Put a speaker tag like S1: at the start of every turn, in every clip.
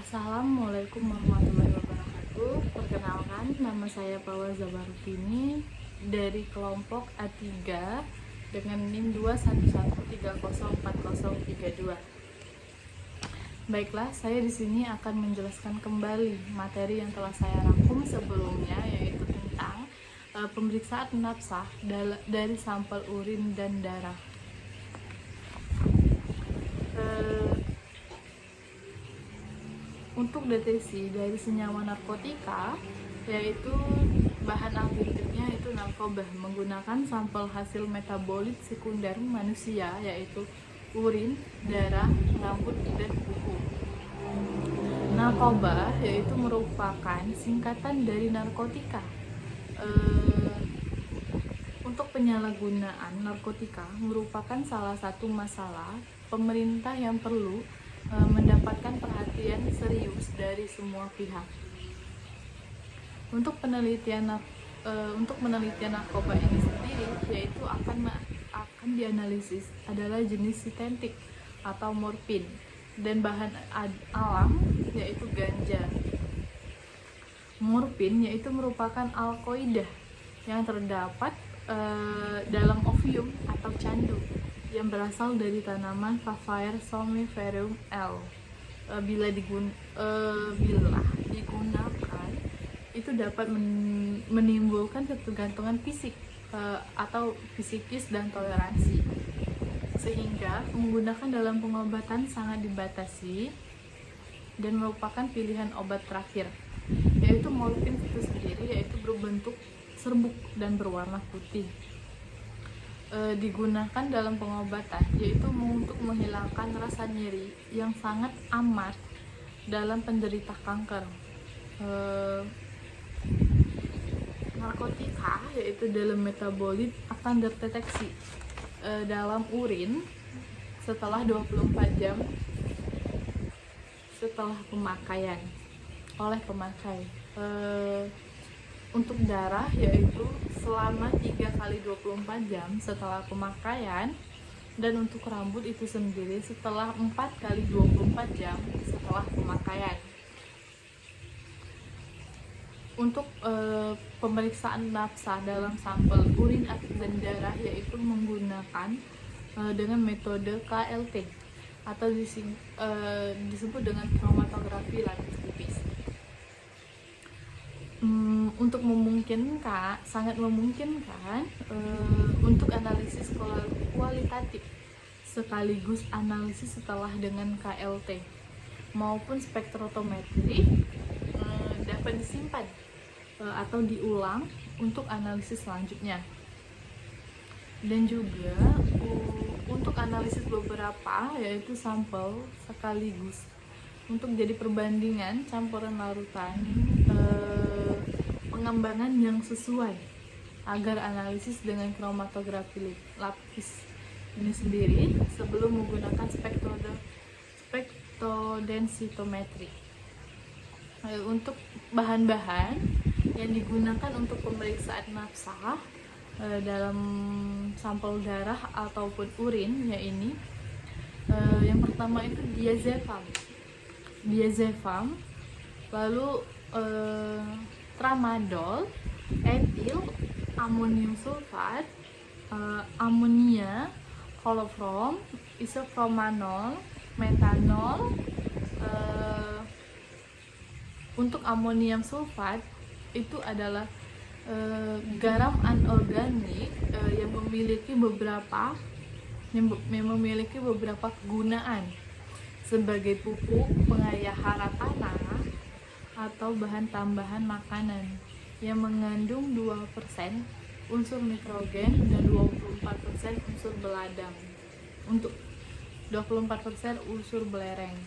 S1: Assalamualaikum warahmatullahi wabarakatuh. Perkenalkan, nama saya Pawa Zabarukini dari kelompok A3 dengan NIM 211304032. Baiklah, saya di sini akan menjelaskan kembali materi yang telah saya rangkum sebelumnya, yaitu tentang pemeriksaan nafsah dari sampel urin dan darah. Untuk deteksi dari senyawa narkotika, yaitu bahan aktifnya itu narkoba, menggunakan sampel hasil metabolit sekunder manusia, yaitu urin, darah, rambut, dan kuku. Narkoba yaitu merupakan singkatan dari narkotika. Untuk penyalahgunaan narkotika merupakan salah satu masalah pemerintah yang perlu mendapatkan perhatian serius dari semua pihak. Untuk penelitian narkoba ini sendiri, yaitu akan dianalisis adalah jenis sintetik atau morfin dan bahan alam yaitu ganja. Morfin yaitu merupakan alkoida yang terdapat dalam opium atau candu yang berasal dari tanaman Paphyr somniferum L. Bila digunakan itu dapat menimbulkan ketergantungan fisik atau fisikis dan toleransi, sehingga menggunakan dalam pengobatan sangat dibatasi dan merupakan pilihan obat terakhir. Yaitu morfin itu sendiri yaitu berbentuk serbuk dan berwarna putih. Digunakan dalam pengobatan, yaitu untuk menghilangkan rasa nyeri yang sangat amat dalam penderita kanker. Narkotika yaitu dalam metabolit akan terdeteksi dalam urin setelah 24 jam setelah pemakaian oleh pemakai. Untuk darah yaitu selama 3 kali 24 jam setelah pemakaian, dan untuk rambut itu sendiri setelah 4 kali 24 jam setelah pemakaian. Untuk pemeriksaan nafsa dalam sampel urin dan darah yaitu menggunakan dengan metode KLT atau disebut dengan kromatografi lapis tipis. Untuk sangat memungkinkan untuk analisis kualitatif sekaligus analisis setelah dengan KLT maupun spektrometri dapat disimpan atau diulang untuk analisis selanjutnya. Dan juga untuk analisis beberapa yaitu sampel sekaligus untuk jadi perbandingan campuran larutan pengembangan yang sesuai agar analisis dengan kromatografi lapis ini sendiri sebelum menggunakan spektrodensitometri. Untuk bahan-bahan yang digunakan untuk pemeriksaan nafsah dalam sampel darah ataupun urin ini yang pertama itu diazepam, lalu tramadol, etil, amonium sulfat, amonia, kloroform, isopropanol, metanol. Untuk amonium sulfat itu adalah garam anorganik yang memiliki beberapa kegunaan sebagai pupuk pengaya hara tanah atau bahan tambahan makanan yang mengandung 2% unsur nitrogen dan 24% unsur beladang untuk 24% unsur belereng.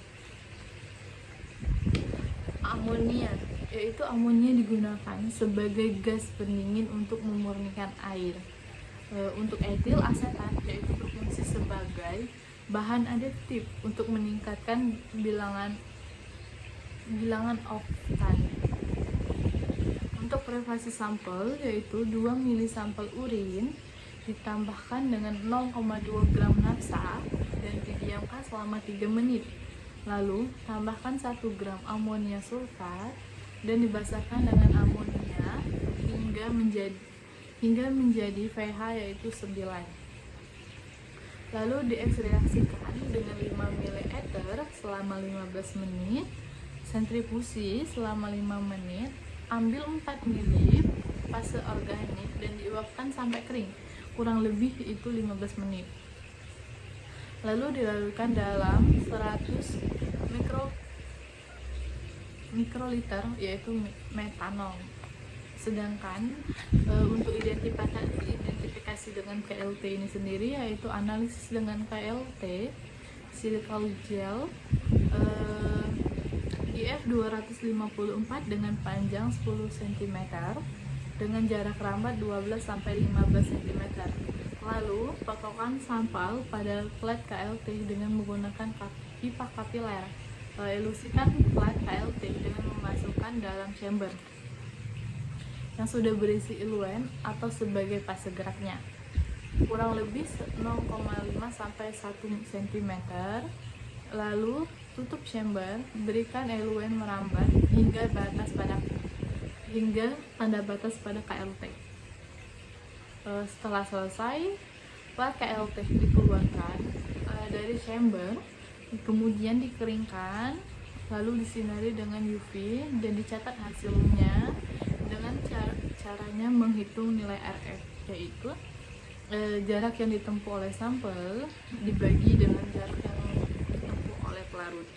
S1: Amonia yaitu amonia digunakan sebagai gas pendingin untuk memurnikan air. Untuk etil asetat yaitu berfungsi sebagai bahan adiktif untuk meningkatkan bilangan oktan. Untuk privasi sampel yaitu 2 mili sampel urin ditambahkan dengan 0,2 gram nafsa dan didiamkan selama 3 menit Lalu tambahkan 1 gram amonia sulfat dan dibasahkan dengan amonia hingga menjadi pH yaitu 9. Lalu diekstraksikan dengan 5 ml selama 15 menit, sentrifusi selama 5 menit, ambil 4 ml fase organik dan diuapkan sampai kering, kurang lebih itu 15 menit. Lalu dilarutkan dalam 100 mikroliter yaitu metanol. Sedangkan untuk identifikasi dengan KLT ini sendiri yaitu analisis dengan KLT silikal gel IF 254 dengan panjang 10 cm dengan jarak rambat 12-15 cm. Lalu patokan sampel pada plat KLT dengan menggunakan pipa kapiler. Elusikan plat KLT dengan memasukkan dalam chamber yang sudah berisi eluen atau sebagai fase geraknya, kurang lebih 0,5 sampai 1 cm. Lalu tutup chamber, berikan eluen merambat hingga tanda batas pada KLT. Setelah selesai, plat KLT dikeluarkan dari chamber, kemudian dikeringkan, lalu disinari dengan UV dan dicatat hasilnya dengan caranya menghitung nilai RF, yaitu jarak yang ditempuh oleh sampel dibagi dengan jarak yang ditempuh oleh pelarut.